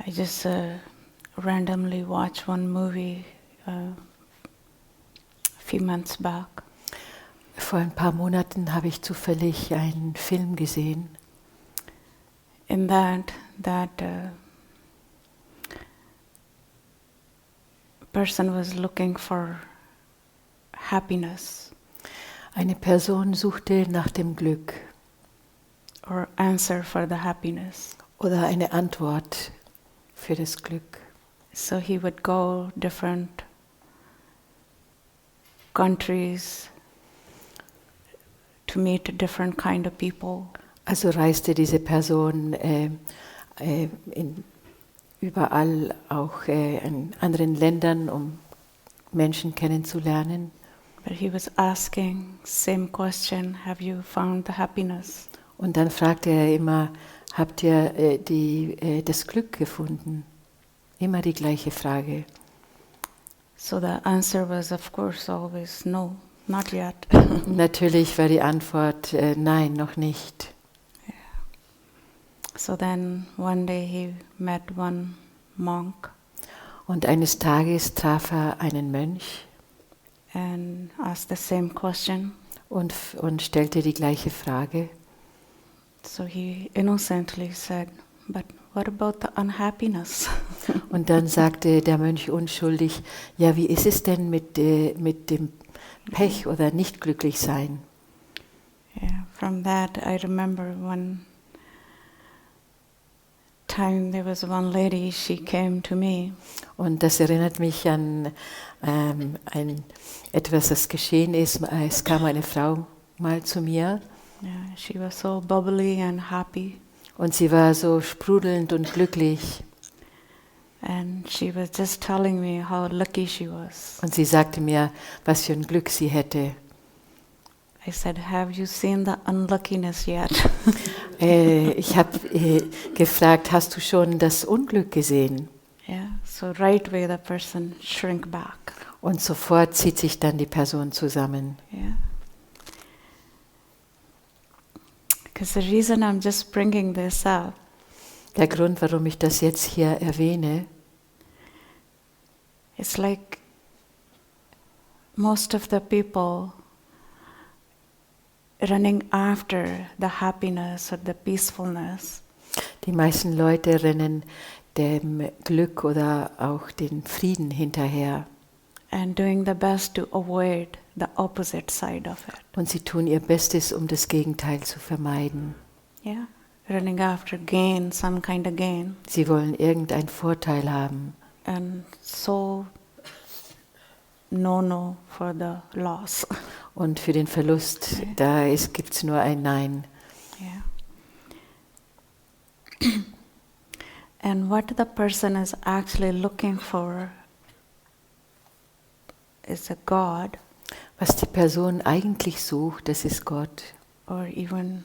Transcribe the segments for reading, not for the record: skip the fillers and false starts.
I just randomly watched one movie a few months back. Vor ein paar Monaten habe ich zufällig einen Film gesehen. In that person was looking for happiness. Eine Person suchte nach dem Glück Or answer for the happiness. oder eine Antwort für das Glück. So he would go different countries to meet different kind of people. Also reiste diese Person überall auch in anderen Ländern, um Menschen kennenzulernen. But he was asking same question, have you found the happiness? Und dann fragte er immer, habt ihr das Glück gefunden? Immer die gleiche Frage. So the answer was of course always no, not yet. Natürlich war die Antwort nein, noch nicht. So then one day he met one monk Und eines Tages traf er einen Mönch and asked the same question. und stellte die gleiche Frage. So he innocently said, but what about the unhappiness? Und dann sagte der Mönch unschuldig, ja, wie ist es denn mit dem Pech oder nicht glücklich sein? Yeah, from that I remember one time there was one lady, she came to me. Und das erinnert mich an etwas, das geschehen ist. Es kam eine Frau mal zu mir. Yeah, she was so bubbly and happy. Und sie war so sprudelnd und glücklich. And she was just telling me how lucky she was. Und sie sagte mir, was für ein Glück sie hätte. I said, have you seen the unluckiness yet? Ich habe gefragt, hast du schon das Unglück gesehen? Yeah, so right away the person shrink back. Und sofort zieht sich dann die Person zusammen. Yeah. Because the reason I'm just bringing this up, Der Grund, warum ich das jetzt hier erwähne, it's like most of the people running after the happiness or the peacefulness. die meisten Leute rennen dem Glück oder auch den Frieden hinterher. And doing the best to avoid the opposite side of it. Und sie tun ihr Bestes, um das Gegenteil zu vermeiden. Yeah, running after gain, some kind of gain. Sie wollen irgendeinen Vorteil haben. And so no for the loss. Und für den Verlust, da gibt es nur ein Nein. Yeah. And what the person is actually looking for is a God. Was die Person eigentlich sucht, das ist Gott. Or even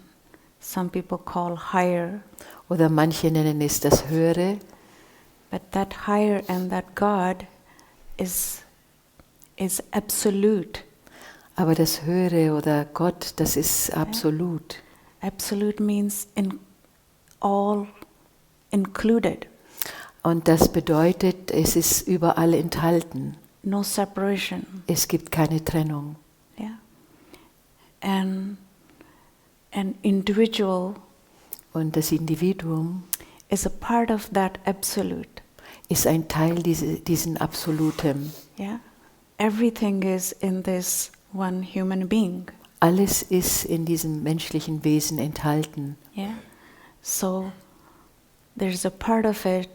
some people call higher. Oder manche nennen es das Höhere. But that higher and that God is absolute. Aber das Höhere oder Gott, das ist absolut. Absolute means all included. Und das bedeutet, es ist überall enthalten. No separation. Es gibt keine Trennung. Yeah. And an individual Und das Individuum is a part of that absolute. ist ein Teil diesen Absolutem. Yeah. Everything is in this one human being. Alles ist in diesem menschlichen Wesen enthalten. Yeah. So there's a part of it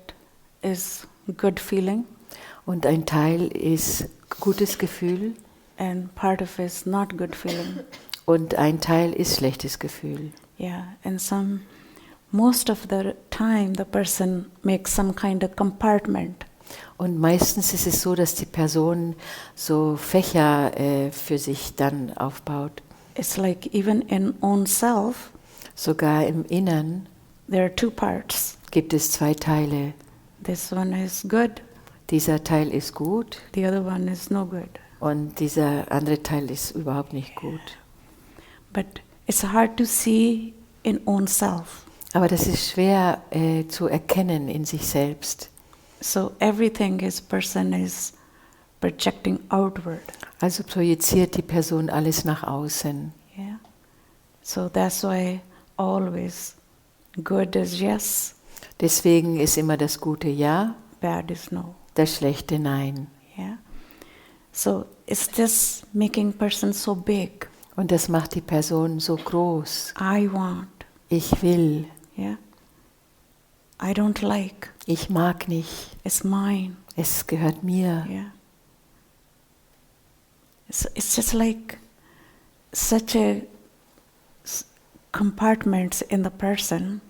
is good feeling. Und ein Teil ist gutes Gefühl. And part of it is not good feeling. Und ein Teil ist schlechtes Gefühl. Yeah. And most of the time the person makes some kind of compartment. Und meistens ist es so, dass die Person so Fächer für sich dann aufbaut. It's like even in own self, Sogar im Innern there are two parts. gibt es zwei Teile. This one is good, Dieser Teil ist gut the other one is no good. und dieser andere Teil ist überhaupt nicht gut. But it's hard to see in own self. Aber das ist schwer zu erkennen in sich selbst. So everything is person is projecting outward. Also projiziert die Person alles nach außen. Yeah. So that's why always good is yes, Deswegen ist immer das Gute Ja, bad is no. das Schlechte Nein. Yeah. So it's just making person so big. Und das macht die Person so groß. I want. Ich will, Yeah. I don't like. ich mag nicht, It's mine. es gehört mir. Yeah. It's just like such a compartments in the person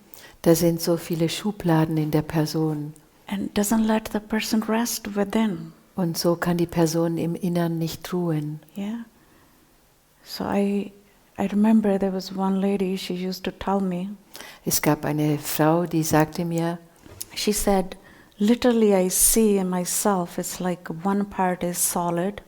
Da sind so viele Schubladen in der Person. and doesn't let the person rest within. Und so kann die Person im Innern nicht ruhen. Yeah. So I remember there was one lady, she used to tell me, Es gab eine Frau, die sagte mir, she said, literally I see in myself, it's like one part is solid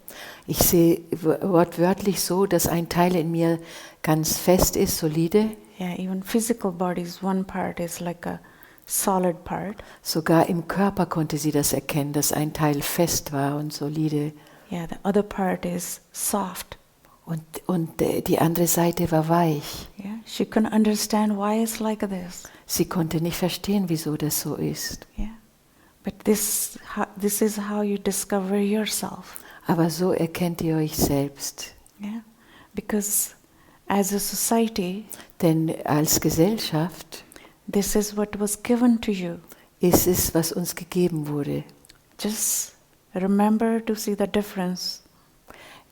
ich sehe wortwörtlich so, dass ein Teil in mir ganz fest ist, solide. Yeah, even physical bodies, one part is like a solid part. Sogar im Körper konnte sie das erkennen, dass ein Teil fest war und solide. Yeah, the other part is soft. Und die andere Seite war weich. Yeah, she couldn't understand why it's like this. Sie konnte nicht verstehen, wieso das so ist. Yeah, but this is how you discover yourself. Aber so erkennt ihr euch selbst. Yeah, because as a society, Denn als Gesellschaft this is what was given to you. ist es, was uns gegeben wurde. Just remember to see the difference.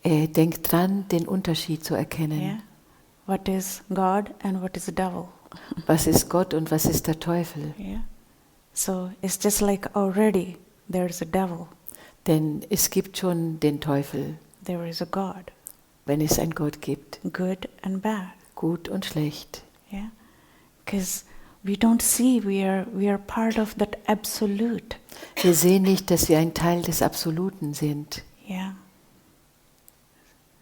Denkt dran, den Unterschied zu erkennen. Yeah, what is God and what is the devil. Was ist Gott und was ist der Teufel? Yeah, so it's just like already there's a devil, Denn es gibt schon den Teufel, there is a God, wenn es einen Gott gibt. good and bad. Gut und schlecht. Yeah, because we don't see we are part of that absolute. Wir sehen nicht, dass wir ein Teil des Absoluten sind. Yeah.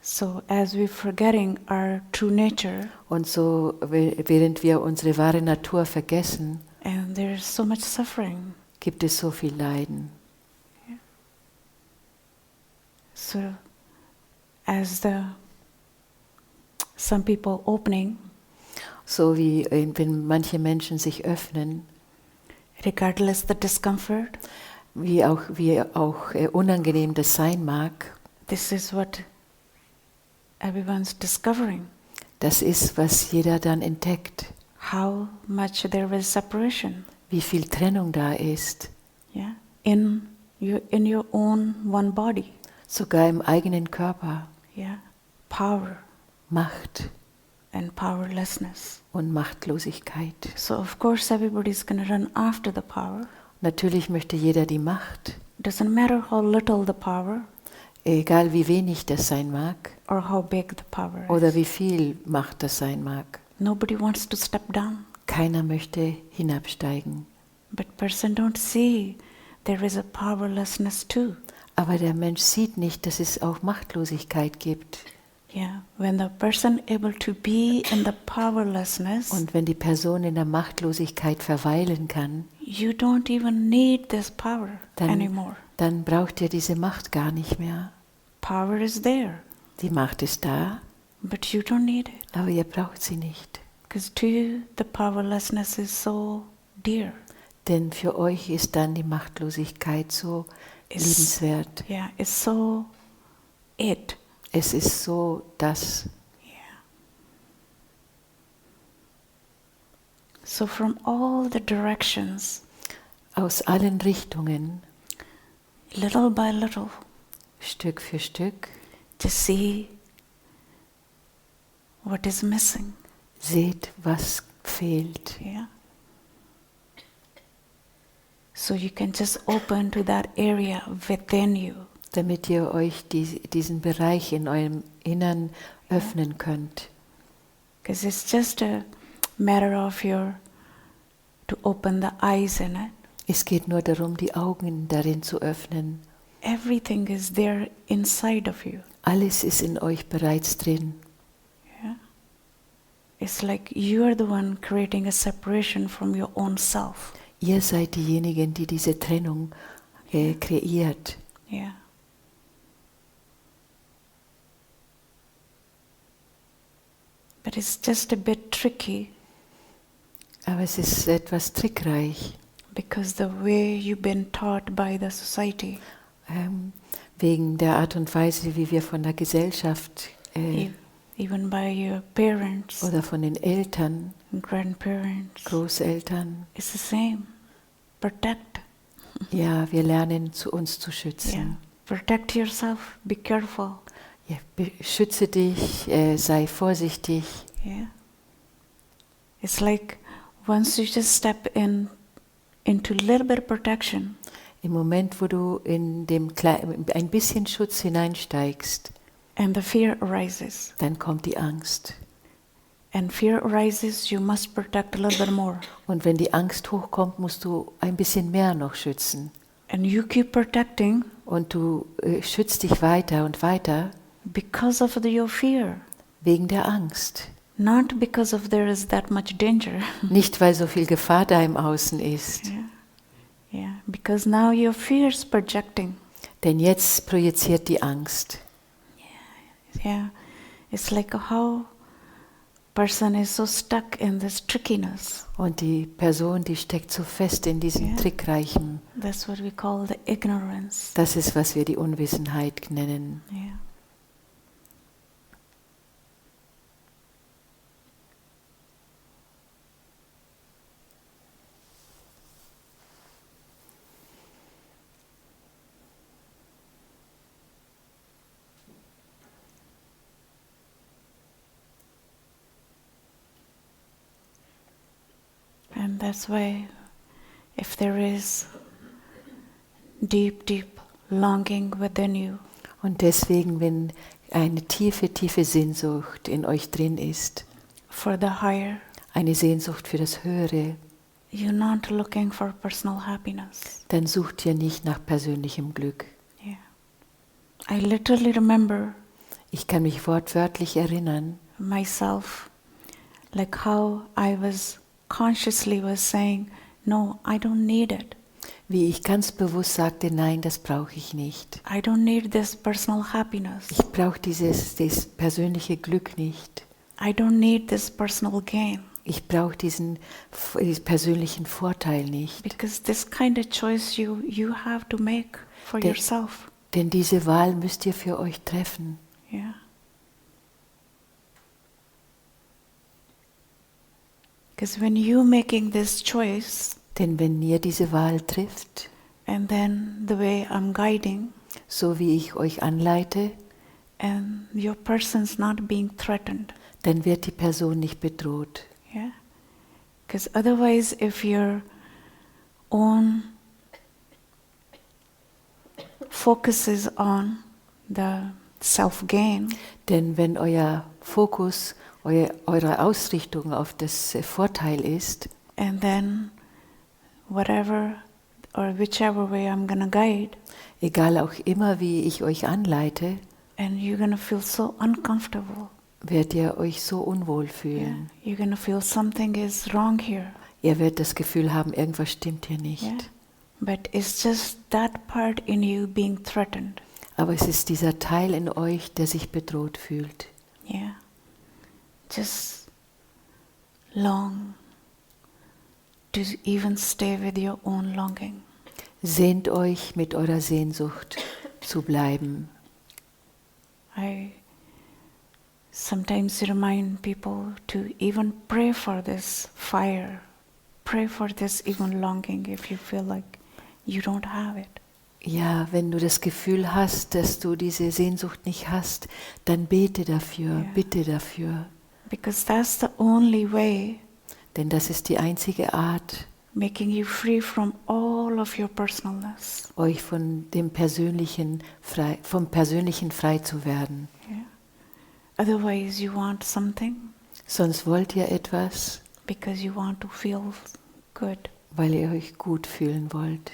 So as we're forgetting our true nature, Und so, während wir unsere wahre Natur vergessen, and there's so much suffering. gibt es so viel Leiden. So as some people opening, So wie wenn manche Menschen sich öffnen, regardless the discomfort, wie auch unangenehm das sein mag, this is what everyone's discovering. das ist, was jeder dann entdeckt. How much there is separation. Wie viel Trennung da ist. Yeah, in your own one body. Sogar im eigenen Körper. Yeah, power Macht and powerlessness. und Machtlosigkeit. So of course everybody's going to run after the power. Natürlich möchte jeder die Macht. Doesn't matter how little the power Egal wie wenig das sein mag or how big the power oder is. wie viel Macht das sein mag. Nobody wants to step down. Keiner möchte hinabsteigen. But person don't see there is a powerlessness too. Aber der Mensch sieht nicht, dass es auch Machtlosigkeit gibt. Yeah, when the person able to be in the powerlessness, Und wenn die Person in der Machtlosigkeit verweilen kann, you don't even need this power anymore. dann braucht ihr diese Macht gar nicht mehr. Power is there, Die Macht ist da, but you don't need it. aber ihr braucht sie nicht. Because to you, the powerlessness is so dear. Denn für euch ist dann die Machtlosigkeit so liebenswert. Yeah, it's so it. Es ist so das. Yeah. So from all the directions, Aus allen Richtungen, little by little, Stück für Stück, to see what is missing. seht, was fehlt. Yeah. So you can just open to that area within you. Damit ihr euch diesen Bereich in eurem Innern öffnen könnt. Because it's just a matter of to open the eyes in it. Es geht nur darum, die Augen darin zu öffnen. Everything is there inside of you. Alles ist in euch bereits drin. Yeah. It's like you are the one creating a separation from your own self. Ihr seid diejenigen, die diese Trennung kreiert. Yeah. But it's just a bit tricky Aber es ist etwas trickreich, because the way you've been taught by the society, wegen der Art und Weise, wie wir von der Gesellschaft even by your parents oder von den Eltern, and grandparents, Großeltern, it's the same. Protect. ja, wir lernen, uns zu Yeah. schützen. Protect yourself. Be careful. Ja, beschütze dich, sei vorsichtig. Yeah. It's like once you just step into a little bit of protection, Im Moment, wo du in ein bisschen Schutz hineinsteigst, and the fear arises. dann kommt die Angst. And fear arises, you must protect a little bit more. Und wenn die Angst hochkommt, musst du ein bisschen mehr noch schützen. And you keep protecting Und du schützt dich weiter und weiter because of your fear, wegen der Angst. not because of there is that much danger. Nicht, weil so viel Gefahr da im Außen ist. Yeah. Yeah, because now your fear is projecting. Denn jetzt projiziert die Angst. Yeah, it's like how person is so stuck in this trickiness. Und die Person, die steckt so fest in diesem Ja. Trickreichen. That's what we call the ignorance. Das ist, was wir die Unwissenheit nennen. Yeah. And that's why if there is deep, deep longing within you, Und deswegen, wenn eine tiefe, tiefe Sehnsucht in euch drin ist, for the higher, eine Sehnsucht für das Höhere, you're not looking for personal happiness. dann sucht ihr nicht nach persönlichem Glück. Yeah. I literally remember Ich kann mich wortwörtlich erinnern, myself, like how I was consciously was saying, no, I don't need it. wie ich ganz bewusst sagte, nein, das brauche ich nicht. I don't need this personal happiness. Ich brauche dieses persönliche Glück nicht. I don't need this personal gain. Ich brauche diesen persönlichen Vorteil nicht. Because this kind of choice you have to make for Der- yourself. Denn diese Wahl müsst ihr für euch treffen. Yeah. Because when you're making this choice, Denn wenn ihr diese Wahl trifft, and then the way I'm guiding, so wie ich euch anleite, and your person's not being threatened. dann wird die Person nicht bedroht. Yeah. Because otherwise, if your own focus is on the self-gain, Denn wenn euer Fokus, eure Ausrichtung auf das Vorteil ist, and then whatever or whichever way I'm gonna guide, egal auch immer, wie ich euch anleite, and you're gonna feel so uncomfortable. werdet ihr euch so unwohl Yeah. fühlen. You're gonna feel something is wrong here. Ihr werdet das Gefühl haben, irgendwas stimmt hier nicht. Yeah. But it's just that part in you being threatened. Aber es ist dieser Teil in euch, der sich bedroht fühlt. Yeah. Just long to even stay with your own longing. Sehnt euch, mit eurer Sehnsucht zu bleiben. I sometimes remind people to even pray for this fire. Pray for this even longing if you feel like you don't have it. Ja, wenn du das Gefühl hast, dass du diese Sehnsucht nicht hast, dann bete dafür, Ja. bitte dafür. Because that's the only way Denn das ist die einzige Art, making you free from all of your personalness. euch vom Persönlichen frei zu werden. Yeah. Otherwise you want something Sonst wollt ihr etwas, because you want to feel good. weil ihr euch gut fühlen wollt.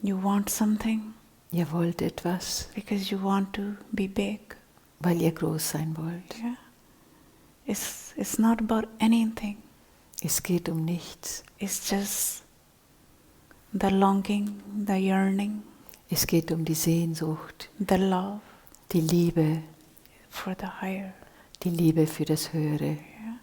You want something Ihr wollt etwas, because you want to be big. weil ihr groß sein wollt. Yeah. It's not about anything. Es geht um nichts. It's just the longing, the yearning, Es geht um die Sehnsucht, the love die Liebe, for the higher. die Liebe für das Höhere. Yeah.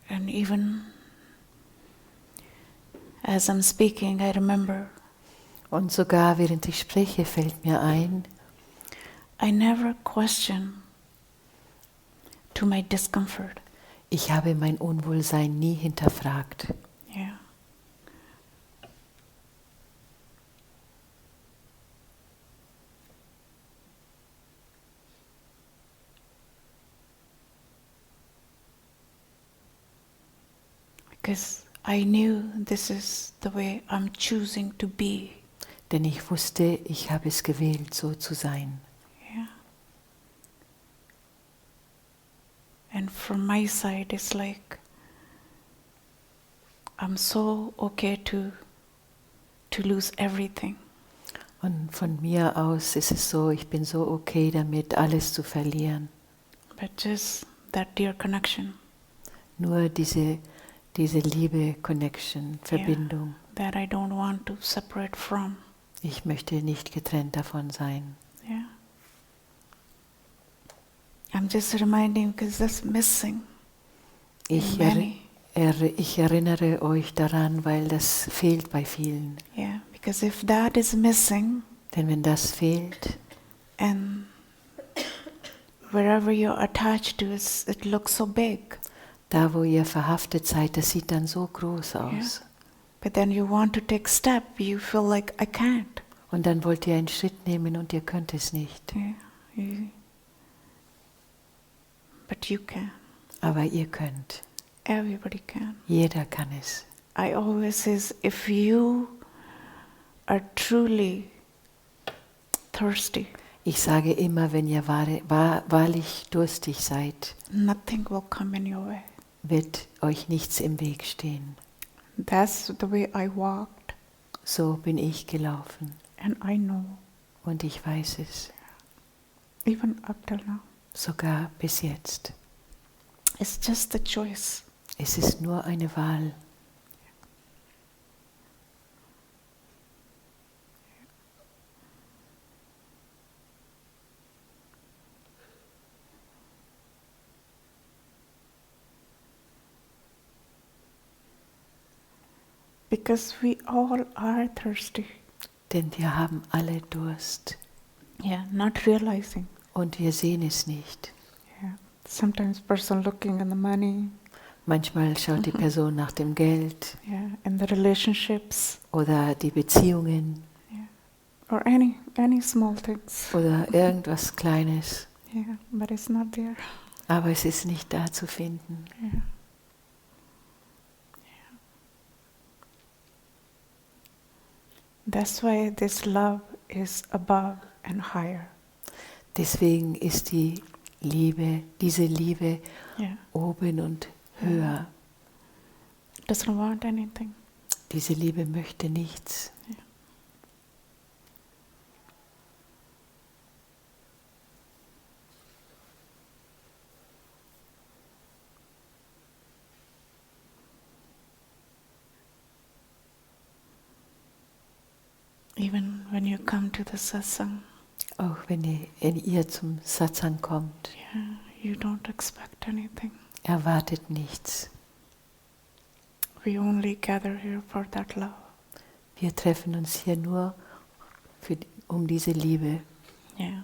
And even as I'm speaking, I remember Und sogar während ich spreche, fällt mir ein, I never question to my discomfort. ich habe mein Unwohlsein nie hinterfragt. Yeah. Because I knew this is the way I'm choosing to be. Denn ich wusste, ich habe es gewählt, so zu sein. Yeah. And from my side, it's like I'm so okay to lose everything. Und von mir aus ist es so, ich bin so okay damit, alles zu verlieren. But just that dear connection, Nur diese Liebe, Connection, Verbindung. that I don't want to separate from. Ich möchte nicht getrennt davon sein. Yeah. I'm just reminding because that's missing Ich, in many. ich erinnere euch daran, weil das fehlt bei vielen. Yeah, because if that is missing, Denn wenn das fehlt, and wherever you're attached to, it looks so big. da wo ihr verhaftet seid, das sieht dann so groß aus. Yeah. But then you want to take step, you feel like I can't. Und dann wollt ihr einen Schritt nehmen und ihr könnt es nicht. Yeah. But you can. Aber ihr könnt. Everybody can. Jeder kann es. I always say, if you are truly thirsty, Ich sage immer, wenn ihr wahrlich durstig seid, nothing will come in your way. wird euch nichts im Weg stehen. That's the way I walked, So bin ich gelaufen and I know, und ich weiß es, even up till now, sogar bis jetzt. it's just a choice. Es ist nur eine Wahl. Because we all are thirsty. Denn wir haben alle Durst Yeah, not realizing. und wir sehen es nicht. Yeah. Sometimes person looking in the money, Manchmal schaut die Person nach dem Geld yeah, in the relationships, oder die Beziehungen yeah, or any small things. oder irgendwas Kleines, Yeah, but it's not there. aber es ist nicht da zu finden. Yeah. That's why this love is above and higher. Deswegen ist diese Liebe Yeah. oben und höher. Doesn't want anything. Diese Liebe möchte nichts. Even when you come to the satsang, Auch wenn ihr zum Satsang kommt, yeah, you don't expect anything. erwartet nichts. We only gather here for that love. Wir treffen uns hier nur um diese Liebe. Yeah.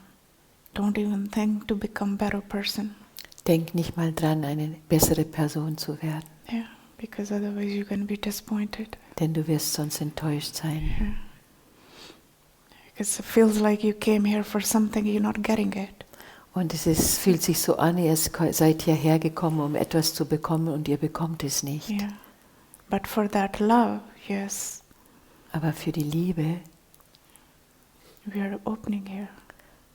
Don't even think to become better person. Denk nicht mal dran, eine bessere Person zu werden, Yeah, because otherwise you're going to be disappointed. denn du wirst sonst enttäuscht sein. Yeah. Because it feels like you came here for something, you're not getting it. Und fühlt sich so an, ihr seid hierher gekommen, um etwas zu bekommen und ihr bekommt es nicht. Yeah. But for that love, yes, Aber für die Liebe, we are opening here.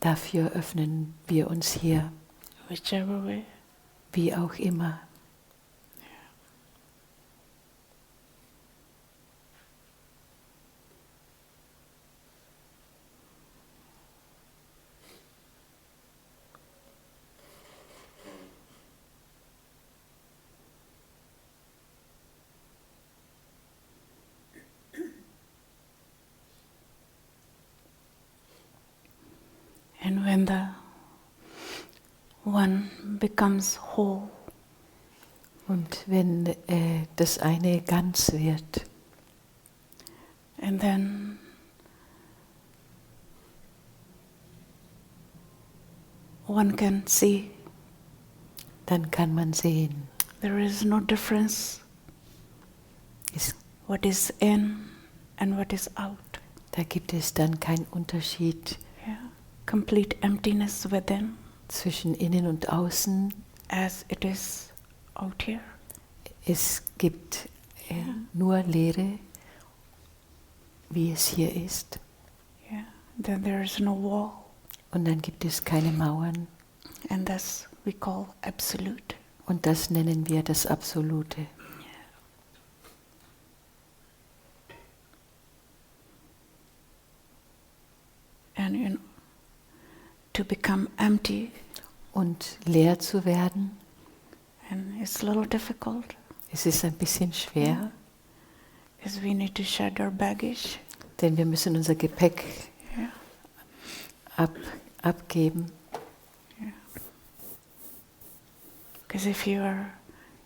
dafür öffnen wir uns hier. whichever way. wie auch immer. And when the one becomes whole, Und wenn das eine ganz wird, and then one can see dann kann man sehen, there is no difference what is in and what is out. da gibt es dann keinen Unterschied Yeah. Complete emptiness within zwischen innen und außen. as it is out here. Es gibt nur Leere, wie es hier ist. Yeah. Then there is no wall, Und dann gibt es keine Mauern. and that's we call absolute. Und das nennen wir das Absolute. And to become empty, Und leer zu werden, and it's a little difficult, es ist ein bisschen schwer, is we need to shed our baggage. denn wir müssen unser Gepäck Yeah. abgeben. Because if you are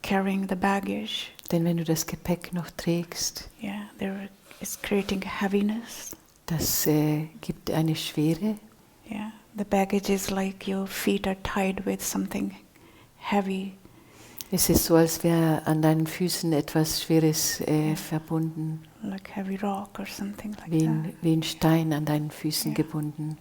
carrying the baggage, Denn wenn du das Gepäck noch trägst, yeah, there is creating heaviness. das gibt eine Schwere. Yeah, the baggage is like your feet are tied with something heavy. Es ist so, als wäre an deinen Füßen etwas Schweres verbunden, Like heavy rock or something like wie that. wie ein Stein an deinen Füßen gebunden.